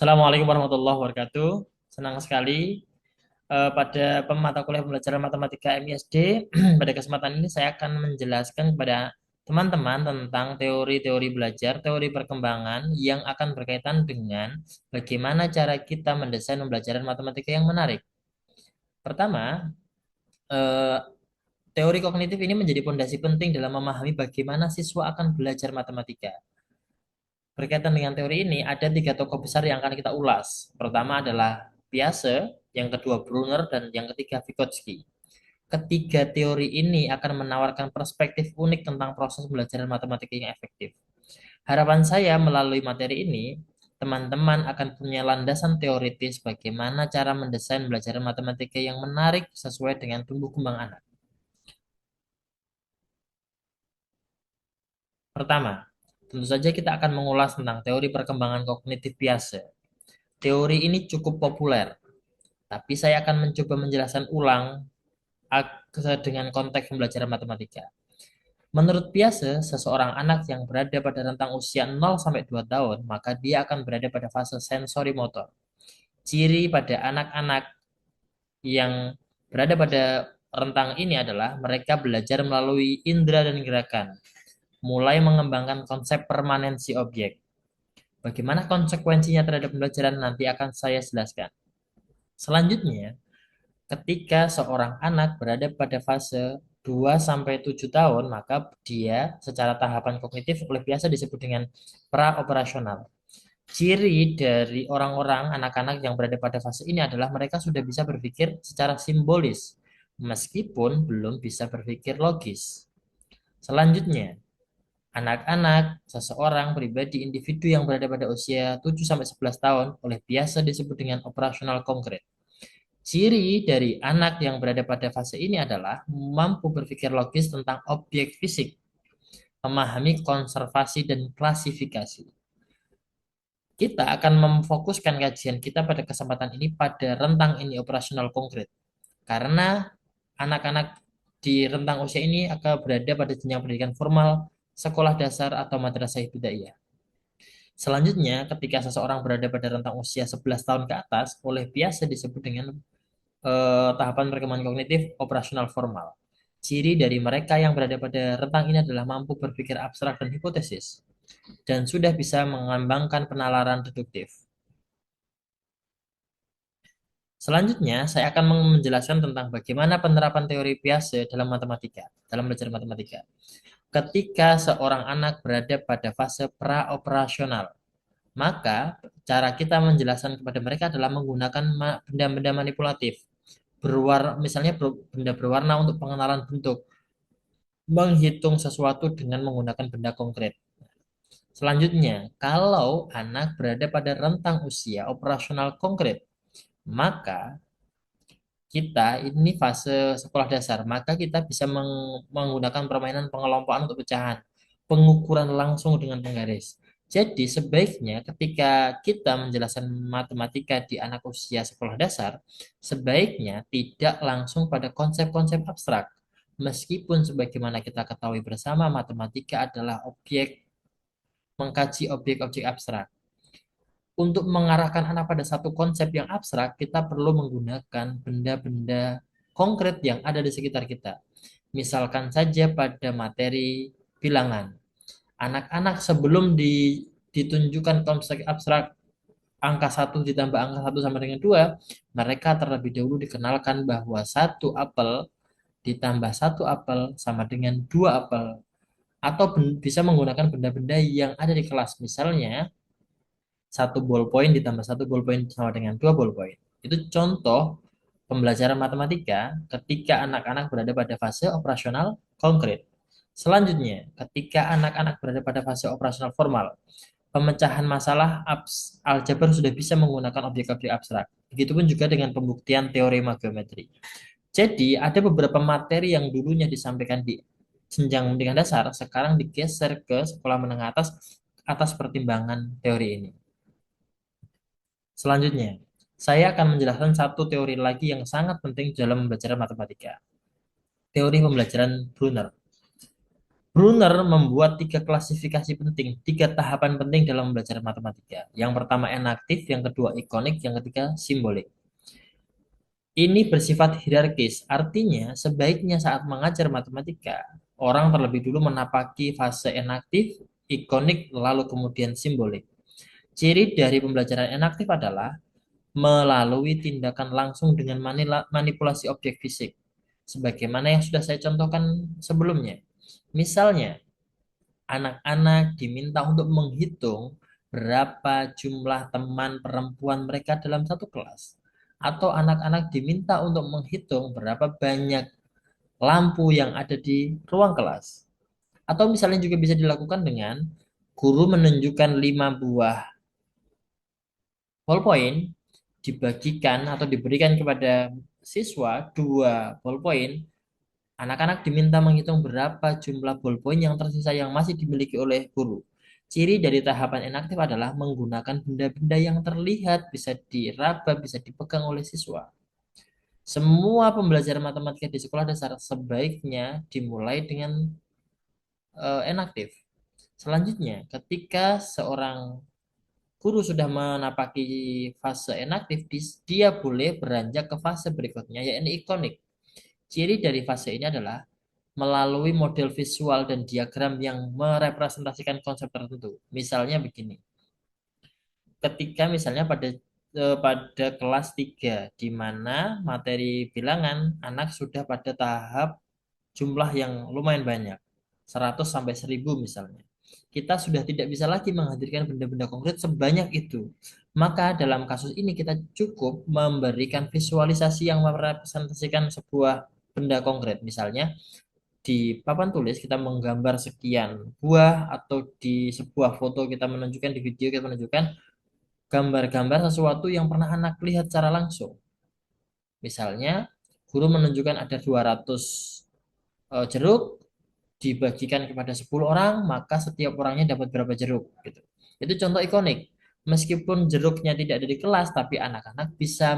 Assalamualaikum warahmatullahi wabarakatuh. Senang sekali pada mata kuliah pembelajaran matematika MISD. Pada kesempatan ini saya akan menjelaskan kepada teman-teman tentang teori-teori belajar, teori perkembangan yang akan berkaitan dengan bagaimana cara kita mendesain pembelajaran matematika yang menarik. Pertama, eh, teori kognitif ini menjadi fondasi penting dalam memahami bagaimana siswa akan belajar matematika. Berkaitan dengan teori ini, ada tiga tokoh besar yang akan kita ulas. Pertama adalah Piaget, yang kedua Brunner, dan yang ketiga Vygotsky. Ketiga teori ini akan menawarkan perspektif unik tentang proses pembelajaran matematika yang efektif. Harapan saya melalui materi ini, teman-teman akan punya landasan teoritis bagaimana cara mendesain pembelajaran matematika yang menarik sesuai dengan tumbuh kembang anak. Pertama, tentu saja kita akan mengulas tentang teori perkembangan kognitif Piaget. Teori ini cukup populer, tapi saya akan mencoba menjelaskan ulang dengan konteks pembelajaran matematika. Menurut Piaget, seseorang anak yang berada pada rentang usia 0 sampai 2 tahun, maka dia akan berada pada fase sensori motor. Ciri pada anak-anak yang berada pada rentang ini adalah mereka belajar melalui indera dan gerakan, mulai mengembangkan konsep permanensi objek. Bagaimana konsekuensinya terhadap pembelajaran nanti akan saya jelaskan. Selanjutnya, ketika seorang anak berada pada fase 2 sampai 7 tahun, maka dia secara tahapan kognitif oleh biasa disebut dengan pra-operasional. Ciri dari orang-orang anak-anak yang berada pada fase ini adalah mereka sudah bisa berpikir secara simbolis, meskipun belum bisa berpikir logis. Selanjutnya, anak-anak, seseorang pribadi individu yang berada pada usia 7 sampai 11 tahun oleh biasa disebut dengan operasional konkret. Ciri dari anak yang berada pada fase ini adalah mampu berpikir logis tentang objek fisik, memahami konservasi dan klasifikasi. Kita akan memfokuskan kajian kita pada kesempatan ini pada rentang ini operasional konkret. Karena anak-anak di rentang usia ini akan berada pada jenjang pendidikan formal, sekolah dasar atau madrasah ibtidaiyah. Selanjutnya, ketika seseorang berada pada rentang usia 11 tahun ke atas, oleh biasa disebut dengan tahapan perkembangan kognitif operasional formal. Ciri dari mereka yang berada pada rentang ini adalah mampu berpikir abstrak dan hipotesis, dan sudah bisa mengembangkan penalaran deduktif. Selanjutnya, saya akan menjelaskan tentang bagaimana penerapan teori Piaget dalam matematika, dalam belajar matematika. Ketika seorang anak berada pada fase praoperasional, maka cara kita menjelaskan kepada mereka adalah menggunakan benda-benda manipulatif. Misalnya benda berwarna untuk pengenalan bentuk, menghitung sesuatu dengan menggunakan benda konkret. Selanjutnya, kalau anak berada pada rentang usia operasional konkret, maka kita ini fase sekolah dasar, maka kita bisa menggunakan permainan pengelompokan untuk pecahan, pengukuran langsung dengan penggaris. Jadi sebaiknya ketika kita menjelaskan matematika di anak usia sekolah dasar, sebaiknya tidak langsung pada konsep-konsep abstrak. Meskipun sebagaimana kita ketahui bersama, matematika adalah mengkaji objek-objek abstrak. Untuk mengarahkan anak pada satu konsep yang abstrak, kita perlu menggunakan benda-benda konkret yang ada di sekitar kita. Misalkan saja pada materi bilangan. Anak-anak sebelum ditunjukkan konsep abstrak angka satu ditambah angka satu sama dengan 2, mereka terlebih dahulu dikenalkan bahwa satu apel ditambah satu apel sama dengan 2 apel. Atau bisa menggunakan benda-benda yang ada di kelas. Misalnya, satu ballpoint ditambah satu ballpoint sama dengan 2 ballpoint. Itu contoh pembelajaran matematika ketika anak-anak berada pada fase operasional konkret. Selanjutnya, ketika anak-anak berada pada fase operasional formal, pemecahan masalah aljabar sudah bisa menggunakan objek-objek abstrak. Begitupun juga dengan pembuktian teorema geometri. Jadi, ada beberapa materi yang dulunya disampaikan di jenjang pendidikan dasar, sekarang digeser ke sekolah menengah atas atas pertimbangan teori ini. Selanjutnya, saya akan menjelaskan satu teori lagi yang sangat penting dalam pembelajaran matematika. Teori pembelajaran Brunner. Brunner membuat tiga klasifikasi penting, tiga tahapan penting dalam belajar matematika. Yang pertama enaktif, yang kedua ikonik, yang ketiga simbolik. Ini bersifat hierarkis, artinya sebaiknya saat mengajar matematika, orang terlebih dulu menapaki fase enaktif, ikonik, lalu kemudian simbolik. Ciri dari pembelajaran enaktif adalah melalui tindakan langsung dengan manipulasi objek fisik, sebagaimana yang sudah saya contohkan sebelumnya. Misalnya, anak-anak diminta untuk menghitung berapa jumlah teman perempuan mereka dalam satu kelas. Atau anak-anak diminta untuk menghitung berapa banyak lampu yang ada di ruang kelas. Atau misalnya juga bisa dilakukan dengan guru menunjukkan 5 buah ballpoint, dibagikan atau diberikan kepada siswa 2 ballpoint. Anak-anak diminta menghitung berapa jumlah ballpoint yang tersisa yang masih dimiliki oleh guru. Ciri dari tahapan inaktif adalah menggunakan benda-benda yang terlihat, bisa diraba, bisa dipegang oleh siswa. Semua pembelajaran matematika di sekolah dasar sebaiknya dimulai dengan inaktif. Selanjutnya, ketika seorang guru sudah menapaki fase inaktif, dia boleh beranjak ke fase berikutnya, yaitu ikonik. Ciri dari fase ini adalah melalui model visual dan diagram yang merepresentasikan konsep tertentu. Misalnya begini, ketika misalnya pada kelas 3 di mana materi bilangan anak sudah pada tahap jumlah yang lumayan banyak, 100 sampai 1000 misalnya. Kita sudah tidak bisa lagi menghadirkan benda-benda konkret sebanyak itu. Maka dalam kasus ini kita cukup memberikan visualisasi yang merepresentasikan sebuah benda konkret. Misalnya di papan tulis kita menggambar sekian buah, atau di sebuah foto kita menunjukkan, di video kita menunjukkan gambar-gambar sesuatu yang pernah anak lihat secara langsung. Misalnya guru menunjukkan ada 200 jeruk dibagikan kepada 10 orang, maka setiap orangnya dapat berapa jeruk gitu. Itu contoh ikonik. Meskipun jeruknya tidak ada di kelas, tapi anak-anak bisa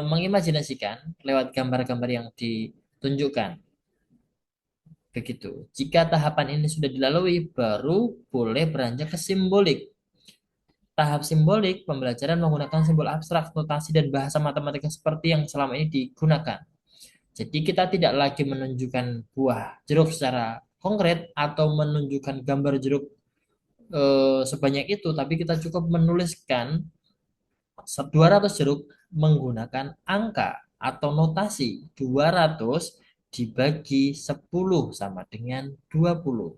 mengimajinasikan lewat gambar-gambar yang ditunjukkan. Begitu. Jika tahapan ini sudah dilalui, baru boleh beranjak ke simbolik. Tahap simbolik, pembelajaran menggunakan simbol abstrak, notasi, dan bahasa matematika seperti yang selama ini digunakan. Jadi kita tidak lagi menunjukkan buah jeruk secara konkret atau menunjukkan gambar jeruk sebanyak itu, tapi kita cukup menuliskan 200 jeruk menggunakan angka atau notasi 200 dibagi 10 sama dengan 20.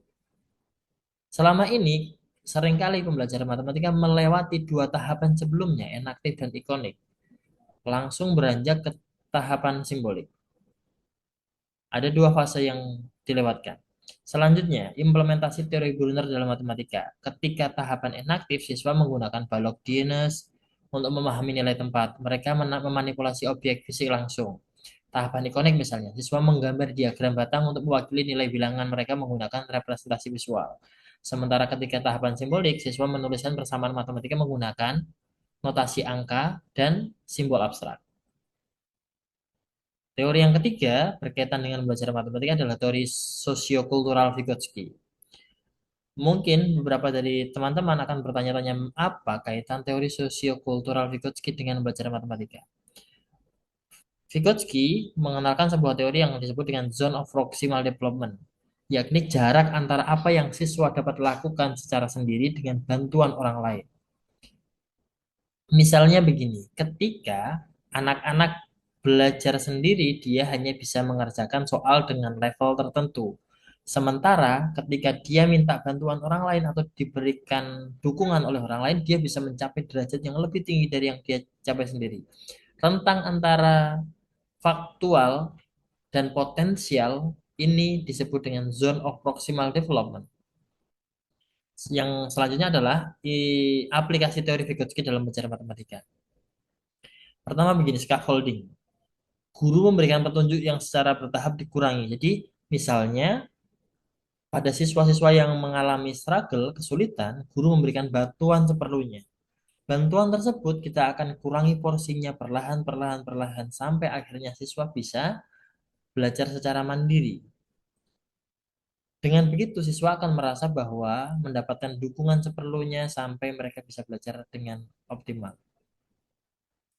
Selama ini, seringkali pembelajaran matematika melewati dua tahapan sebelumnya, enaktif dan ikonik, langsung beranjak ke tahapan simbolik. Ada dua fase yang dilewatkan. Selanjutnya, implementasi teori Brunner dalam matematika. Ketika tahapan enaktif, siswa menggunakan balok Dienes untuk memahami nilai tempat. Mereka memanipulasi objek fisik langsung. Tahapan ikonik misalnya, siswa menggambar diagram batang untuk mewakili nilai bilangan mereka menggunakan representasi visual. Sementara ketika tahapan simbolik, siswa menuliskan persamaan matematika menggunakan notasi angka dan simbol abstrak. Teori yang ketiga berkaitan dengan belajar matematika adalah teori sosiokultural Vygotsky. Mungkin beberapa dari teman-teman akan bertanya-tanya apa kaitan teori sosiokultural Vygotsky dengan belajar matematika. Vygotsky mengenalkan sebuah teori yang disebut dengan zone of proximal development, yakni jarak antara apa yang siswa dapat lakukan secara sendiri dengan bantuan orang lain. Misalnya begini, ketika anak-anak belajar sendiri, dia hanya bisa mengerjakan soal dengan level tertentu. Sementara ketika dia minta bantuan orang lain atau diberikan dukungan oleh orang lain, dia bisa mencapai derajat yang lebih tinggi dari yang dia capai sendiri. Rentang antara faktual dan potensial ini disebut dengan zone of proximal development. Yang selanjutnya adalah aplikasi teori Vygotsky dalam belajar matematika. Pertama begini, scaffolding. Guru memberikan petunjuk yang secara bertahap dikurangi. Jadi, misalnya pada siswa-siswa yang mengalami struggle, kesulitan, guru memberikan bantuan seperlunya. Bantuan tersebut kita akan kurangi porsinya perlahan, perlahan, perlahan, sampai akhirnya siswa bisa belajar secara mandiri. Dengan begitu, siswa akan merasa bahwa mendapatkan dukungan seperlunya sampai mereka bisa belajar dengan optimal.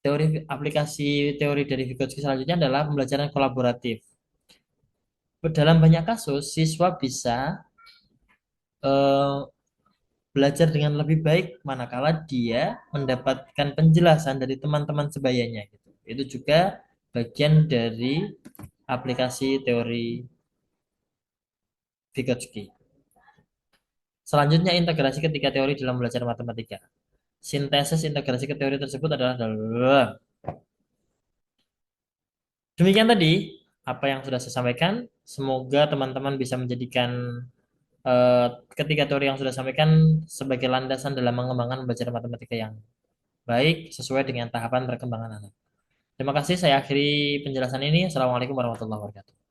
Teori aplikasi teori dari Vygotsky selanjutnya adalah pembelajaran kolaboratif. Dalam banyak kasus, siswa bisa eh, belajar dengan lebih baik manakala dia mendapatkan penjelasan dari teman-teman sebayanya gitu. Itu juga bagian dari aplikasi teori Vygotsky. Selanjutnya integrasi ketiga teori dalam belajar matematika. Sintesis integrasi ke teori tersebut adalah demikian tadi apa yang sudah saya sampaikan. Semoga teman-teman bisa menjadikan eh, ketiga teori yang sudah saya sampaikan sebagai landasan dalam mengembangkan belajar matematika yang baik sesuai dengan tahapan perkembangan anak. Terima kasih, saya akhiri penjelasan ini. Assalamualaikum warahmatullahi wabarakatuh.